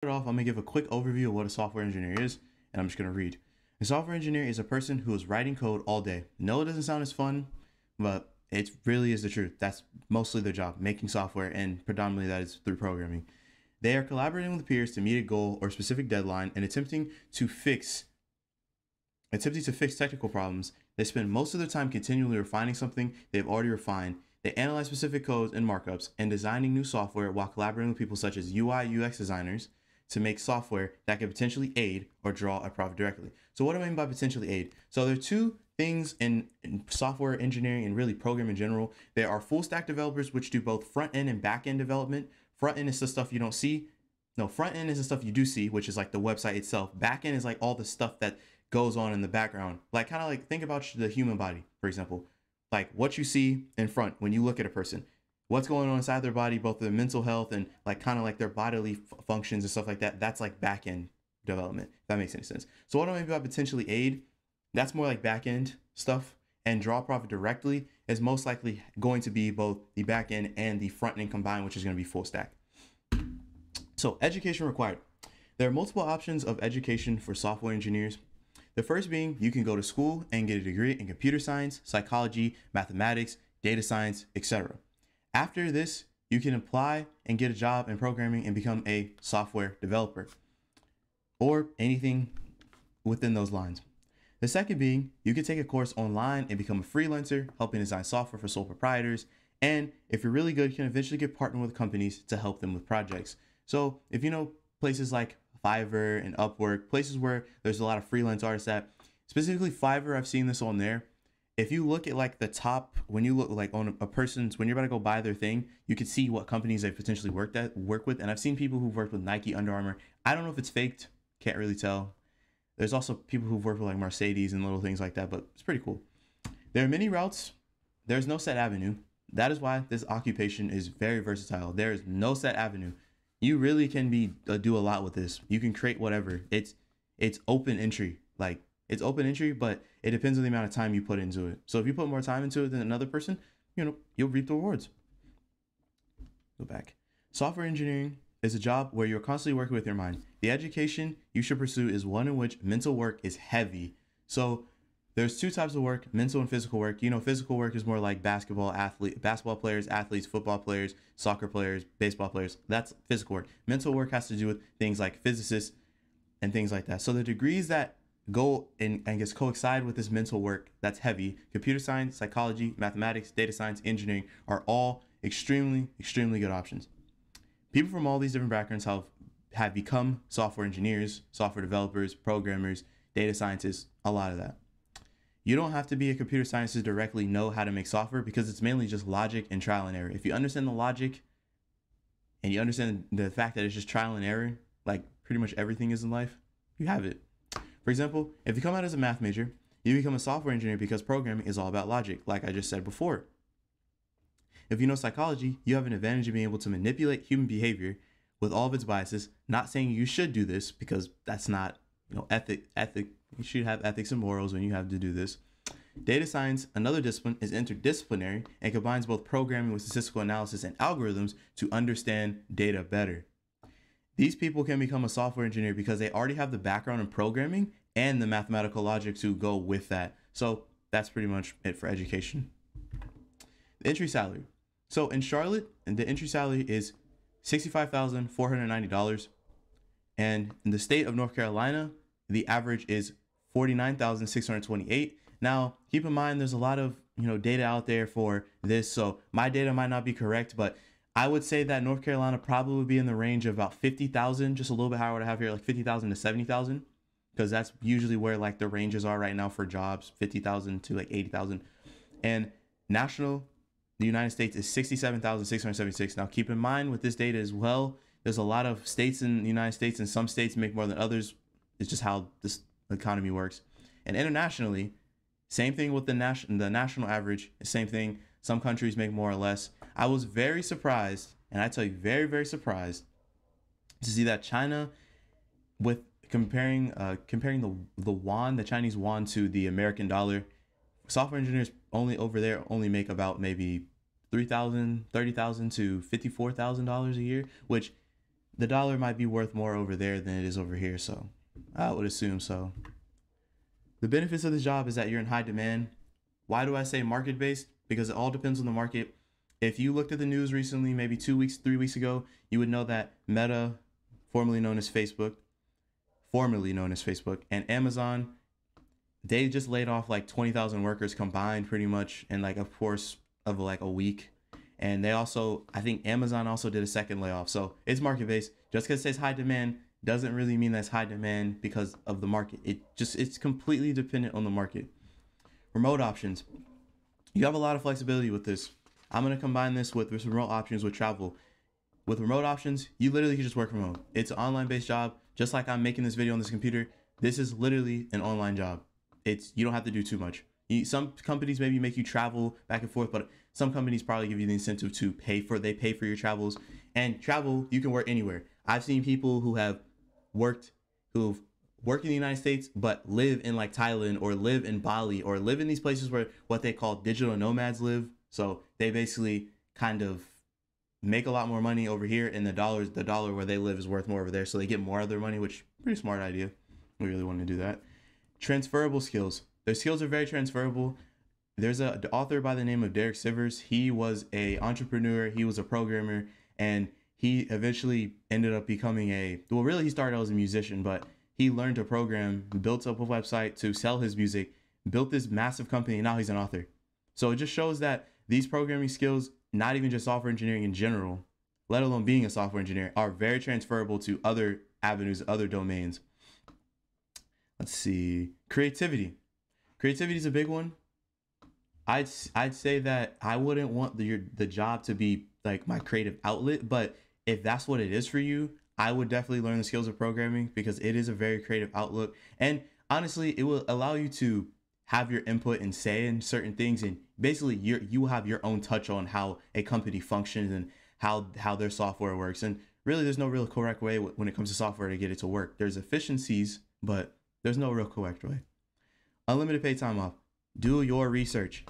Off, I'm gonna give a quick overview of what a software engineer is, and I'm just gonna read. A software engineer is a person who is writing code all day. No, it doesn't sound as fun, but it really is the truth. That's mostly their job, making software, and predominantly that is through programming. They are collaborating with peers to meet a goal or specific deadline and attempting to fix technical problems. They spend most of their time continually refining something they've already refined. They analyze specific codes and markups and designing new software while collaborating with people such as UI UX designers to make software that can potentially aid or draw a profit directly. So what do I mean by potentially aid? So there are two things in software engineering and really programming in general. There are full stack developers, which do both front end and back end development. Front end is the stuff you don't see. No, front end is the stuff you do see, which is like the website itself. Back end is like all the stuff that goes on in the background. Like kind of like think about the human body, for example. Like what you see in front when you look at a person, what's going on inside their body, both their mental health and like kind of like their bodily functions and stuff like that. That's like back end development, if that makes any sense. So what do I mean by potentially aid? That's more like back end stuff. And draw profit directly is most likely going to be both the back end and the front end combined, which is going to be full stack. So education required. There are multiple options of education for software engineers. The first being you can go to school and get a degree in computer science, psychology, mathematics, data science, etc. After this, you can apply and get a job in programming and become a software developer or anything within those lines. The second being you can take a course online and become a freelancer, helping design software for sole proprietors. And if you're really good, you can eventually get partnered with companies to help them with projects. So if you know places like Fiverr and Upwork, places where there's a lot of freelance artists at, specifically Fiverr, I've seen this on there. If you look at like the top, when you look like on a person's, when you're about to go buy their thing, you can see what companies they've potentially work with. And I've seen people who've worked with Nike, Under Armour. I don't know if it's faked. Can't really tell. There's also people who've worked with like Mercedes and little things like that, but it's pretty cool. There are many routes. There's no set avenue. That is why this occupation is very versatile. There is no set avenue. You really can do a lot with this. You can create whatever. It's open entry. Like it's open entry, but it depends on the amount of time you put into it. So if you put more time into it than another person, you'll reap the rewards. Go back. Software engineering is a job where you're constantly working with your mind. The education you should pursue is one in which mental work is heavy. So there's two types of work, mental and physical work. Physical work is more like basketball players, athletes, football players, soccer players, baseball players. That's physical work. Mental work has to do with things like physicists and things like that. So the degrees that go and I guess coincide with this mental work that's heavy, computer science, psychology, mathematics, data science, engineering are all extremely, extremely good options. People from all these different backgrounds have become software engineers, software developers, programmers, data scientists, a lot of that. You don't have to be a computer scientist to directly know how to make software because it's mainly just logic and trial and error. If you understand the logic and you understand the fact that it's just trial and error, like pretty much everything is in life, you have it. For example, if you come out as a math major, you become a software engineer because programming is all about logic, like I just said before. If you know psychology, you have an advantage of being able to manipulate human behavior with all of its biases. Not saying you should do this because that's not, ethic. You should have ethics and morals when you have to do this. Data science, another discipline, is interdisciplinary and combines both programming with statistical analysis and algorithms to understand data better. These people can become a software engineer because they already have the background in programming and the mathematical logic to go with that. So that's pretty much it for education. The entry salary. So in Charlotte, the entry salary is $65,490. And in the state of North Carolina, the average is $49,628. Now, keep in mind, there's a lot of data out there for this. So my data might not be correct, but I would say that North Carolina probably would be in the range of about 50,000, just a little bit higher what I have here, like 50,000 to 70,000, because that's usually where like the ranges are right now for jobs, 50,000 to like 80,000. And national, the United States is 67,676. Now, keep in mind with this data as well, there's a lot of states in the United States and some states make more than others. It's just how this economy works. And internationally, same thing with the national average, same thing. Some countries make more or less. I was very surprised, and I tell you, very, very surprised to see that China, with comparing the yuan, the Chinese yuan to the American dollar, software engineers over there only make about maybe $30,000 to $54,000 a year, which the dollar might be worth more over there than it is over here. So I would assume so. The benefits of this job is that you're in high demand. Why do I say market based? Because it all depends on the market. If you looked at the news recently, maybe 2 weeks, 3 weeks ago, you would know that Meta, formerly known as Facebook, and Amazon, they just laid off like 20,000 workers combined pretty much in like a course of like a week. And they also, I think Amazon also did a second layoff. So it's market based. Just because it says high demand doesn't really mean that's high demand because of the market. It's completely dependent on the market. Remote options. You have a lot of flexibility with this. I'm going to combine this with remote options with travel. With remote options, you literally can just work from home. It's an online based job. Just like I'm making this video on this computer, this is literally an online job. You don't have to do too much. Some companies maybe make you travel back and forth, but some companies probably give you the incentive to pay for your travels. And travel, you can work anywhere. I've seen people who've worked in the United States but live in like Thailand or live in Bali or live in these places where what they call digital nomads live. So they basically kind of make a lot more money over here, and the dollar where they live is worth more over there, so they get more of their money, which pretty smart idea. We really want to do that. Transferable skills. Their skills are very transferable. There's an author by the name of Derek Sivers. He was an entrepreneur. He was a programmer, and he eventually ended up becoming he started out as a musician, but he learned to program, built up a website to sell his music, built this massive company, and now he's an author. So it just shows that these programming skills, not even just software engineering in general, let alone being a software engineer, are very transferable to other avenues, other domains. Let's see. Creativity. Creativity is a big one. I'd say that I wouldn't want the job to be like my creative outlet, but if that's what it is for you, I would definitely learn the skills of programming because it is a very creative outlook. And honestly, it will allow you to have your input and say in certain things, and basically you will have your own touch on how a company functions and how their software works. And really, there's no real correct way when it comes to software to get it to work. There's efficiencies, but there's no real correct way. Unlimited paid time off. Do your research.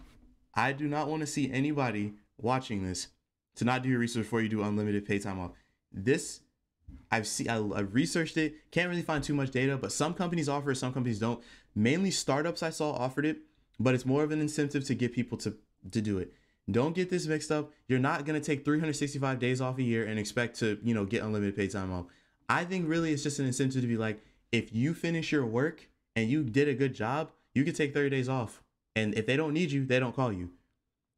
I do not want to see anybody watching this to not do your research before you do unlimited paid time off. This, I've researched it. Can't really find too much data, but some companies offer it, some companies don't. Mainly startups I saw offered it, but it's more of an incentive to get people to do it. Don't get this mixed up. You're not going to take 365 days off a year and expect to, get unlimited paid time off. I think really it's just an incentive to be like, if you finish your work and you did a good job, you can take 30 days off. And if they don't need you, they don't call you.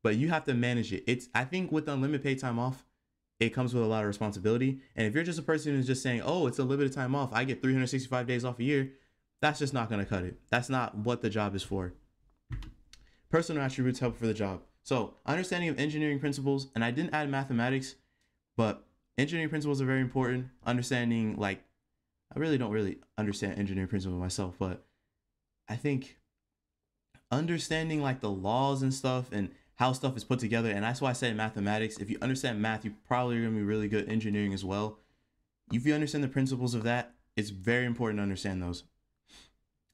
But you have to manage it. I think with unlimited paid time off, it comes with a lot of responsibility. And if you're just a person who's just saying, oh, it's a limited time off, I get 365 days off a year, that's just not going to cut it. That's not what the job is for. Personal attributes help for the job. So understanding of engineering principles, and I didn't add mathematics, but engineering principles are very important. Understanding, I really don't understand engineering principles myself, but I think understanding the laws and stuff and how stuff is put together, and that's why I say mathematics. If you understand math, you probably are going to be really good at engineering as well. If you understand the principles of that, it's very important to understand those.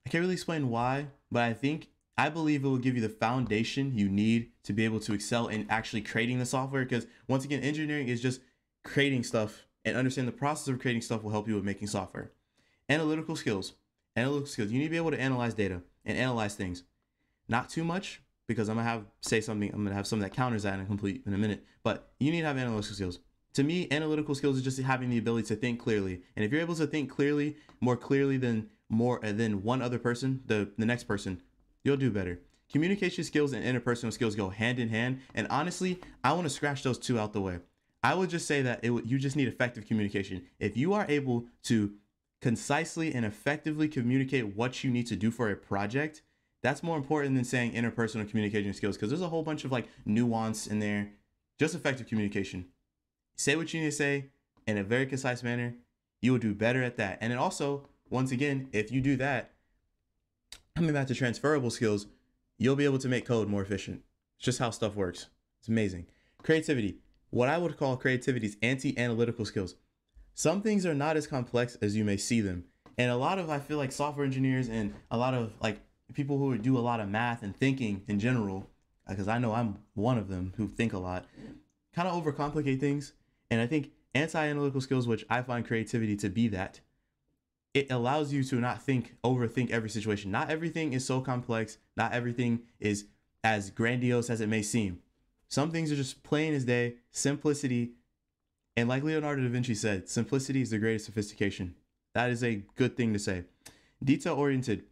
I can't really explain why, but I believe it will give you the foundation you need to be able to excel in actually creating the software, because once again, engineering is just creating stuff, and understanding the process of creating stuff will help you with making software. Analytical skills. You need to be able to analyze data and analyze things. Not too much, because I'm going to have something that counters that in a minute, but you need to have analytical skills. To me, analytical skills is just having the ability to think clearly. And if you're able to think clearly, more clearly than one other person, the next person, you'll do better. Communication skills and interpersonal skills go hand in hand. And honestly, I want to scratch those two out the way. I would just say that you just need effective communication. If you are able to concisely and effectively communicate what you need to do for a project, that's more important than saying interpersonal communication skills, because there's a whole bunch of nuance in there. Just effective communication. Say what you need to say in a very concise manner. You will do better at that. And then also, once again, if you do that, coming back to transferable skills, you'll be able to make code more efficient. It's just how stuff works. It's amazing. Creativity. What I would call creativity is anti-analytical skills. Some things are not as complex as you may see them. And I feel like software engineers and a lot of people who do a lot of math and thinking in general, because I know I'm one of them who think a lot, kind of overcomplicate things. And I think Anti-analytical skills, which I find creativity to be that, it allows you to not overthink every situation. Not everything is so complex. Not everything is as grandiose as it may seem. Some things are just plain as day, simplicity. And like Leonardo da Vinci said, simplicity is the greatest sophistication. That is a good thing to say. Detail oriented.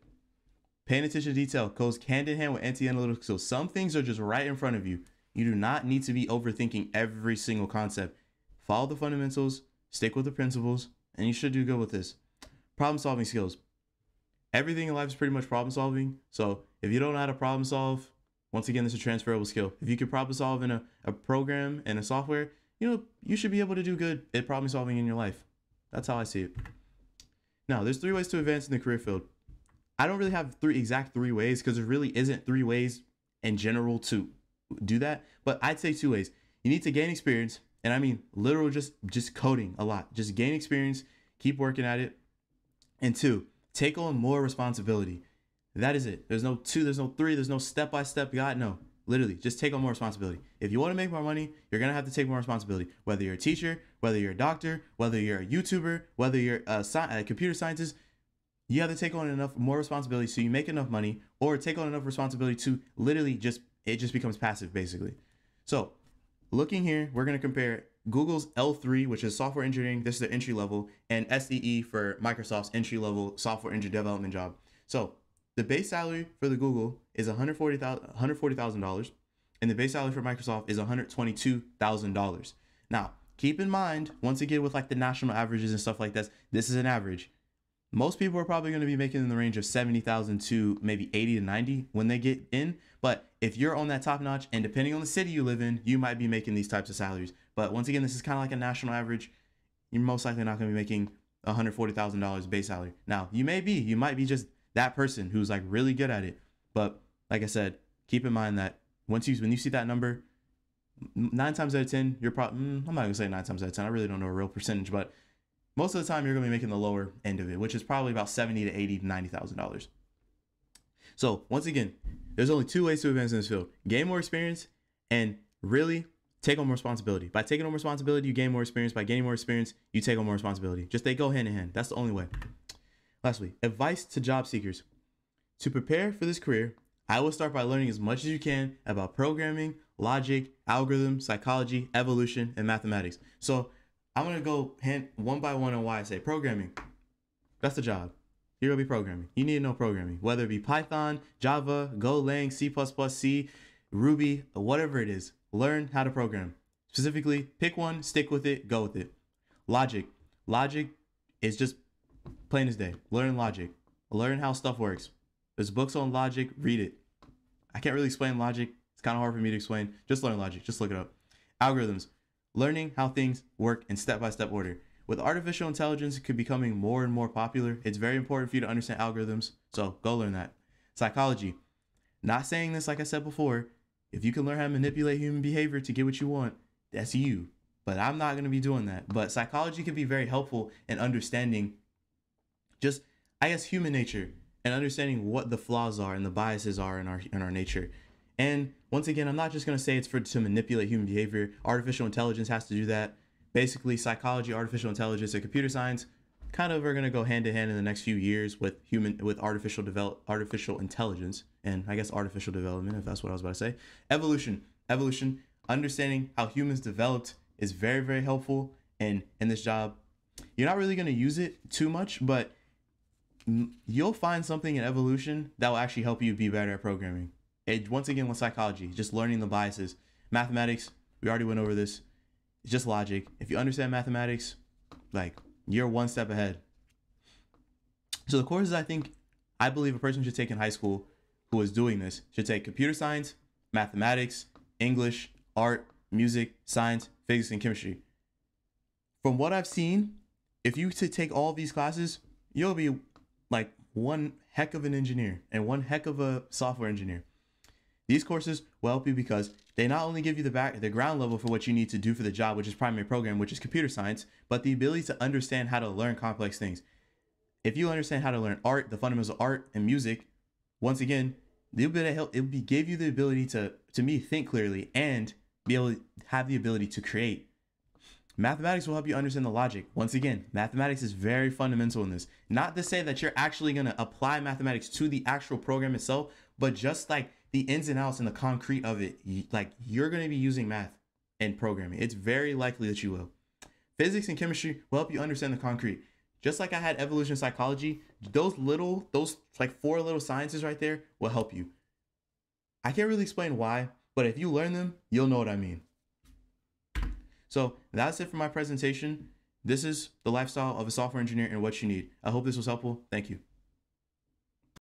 Paying attention to detail goes hand in hand with anti-analytical skills. Some things are just right in front of you. You do not need to be overthinking every single concept. Follow the fundamentals, stick with the principles, and you should do good with this. Problem solving skills. Everything in life is pretty much problem solving. So if you don't know how to problem solve, once again, this is a transferable skill. If you can problem solve in a program and a software, you should be able to do good at problem solving in your life. That's how I see it. Now, there's 3 ways to advance in the career field. I don't really have exact three ways because there really isn't 3 ways in general to do that. But I'd say 2 ways. You need to gain experience. And I mean, literal just coding a lot. Just gain experience, keep working at it. And 2, take on more responsibility. That is it. There's no 2, there's no 3, there's no step-by-step guide. No, literally, just take on more responsibility. If you want to make more money, you're going to have to take more responsibility. Whether you're a teacher, whether you're a doctor, whether you're a YouTuber, whether you're a computer scientist, you have to take on more responsibility so you make enough money, or take on enough responsibility to literally it just becomes passive, basically. So looking here, we're going to compare Google's L3, which is software engineering. This is the entry level, and SEE for Microsoft's entry level software engineering development job. So the base salary for the Google is $140,000, and the base salary for Microsoft is $122,000. Now, keep in mind, once again, with like the national averages and stuff like this is an average. Most people are probably going to be making in the range of 70,000 to maybe 80 to 90 when they get in. But if you're on that top notch, and depending on the city you live in, you might be making these types of salaries. But once again, this is kind of like a national average. You're most likely not going to be making $140,000 base salary. Now, you might be just that person who's like really good at it. But like I said, keep in mind that when you see that number, 9 times out of 10, you're probably, I'm not going to say 9 times out of 10. I really don't know a real percentage, but most of the time you're going to be making the lower end of it, which is probably about $70,000 to $80,000 to $90,000. So once again, there's only 2 ways to advance in this field: gain more experience and really take on more responsibility. By taking on responsibility, you gain more experience. By gaining more experience, you take on more responsibility. They go hand in hand. That's the only way. Lastly, advice to job seekers. To prepare for this career, I will start by learning as much as you can about programming, logic, algorithms, psychology, evolution, and mathematics. So I'm going to go one by one on why I say programming. That's the job. You're going to be programming. You need to know programming, whether it be Python, Java, Golang, C++, C, Ruby, whatever it is. Learn how to program. Specifically, pick one, stick with it, go with it. Logic. Logic is just plain as day. Learn logic. Learn how stuff works. There's books on logic. Read it. I can't really explain logic. It's kind of hard for me to explain. Just learn logic. Just look it up. Algorithms. Learning how things work in step-by-step order. With artificial intelligence becoming more and more popular, it's very important for you to understand algorithms. So go learn that. Psychology. Not saying this like I said before. If you can learn how to manipulate human behavior to get what you want, that's you. But I'm not going to be doing that. But psychology can be very helpful in understanding just, I guess, human nature, and understanding what the flaws are and the biases are in our nature. And once again, I'm not just going to say it's to manipulate human behavior. Artificial intelligence has to do that. Basically, psychology, artificial intelligence, and computer science kind of are going to go hand in hand in the next few years with artificial intelligence, and I guess artificial development, if that's what I was about to say. Evolution, understanding how humans developed is very, very helpful. And in this job, you're not really going to use it too much, but you'll find something in evolution that will actually help you be better at programming. Once again, with psychology, just learning the biases. Mathematics, we already went over this. It's just logic. If you understand mathematics, like, you're one step ahead. So the courses I believe a person should take in high school who is doing this should take computer science, mathematics, English, art, music, science, physics, and chemistry. From what I've seen, if you take all these classes, you'll be like one heck of an engineer and one heck of a software engineer. These courses will help you because they not only give you the ground level for what you need to do for the job, which is primary program, which is computer science, but the ability to understand how to learn complex things. If you understand how to learn art, the fundamentals of art and music, once again, it will give you the ability to me, think clearly and be able to have the ability to create. Mathematics will help you understand the logic. Once again, mathematics is very fundamental in this. Not to say that you're actually going to apply mathematics to the actual program itself, but just like the ins and outs and the concrete of it, like you're going to be using math in programming. It's very likely that you will. Physics and chemistry will help you understand the concrete. Just like I had evolution psychology, those like 4 little sciences right there will help you. I can't really explain why, but if you learn them, you'll know what I mean. So that's it for my presentation. This is the lifestyle of a software engineer and what you need. I hope this was helpful. Thank you.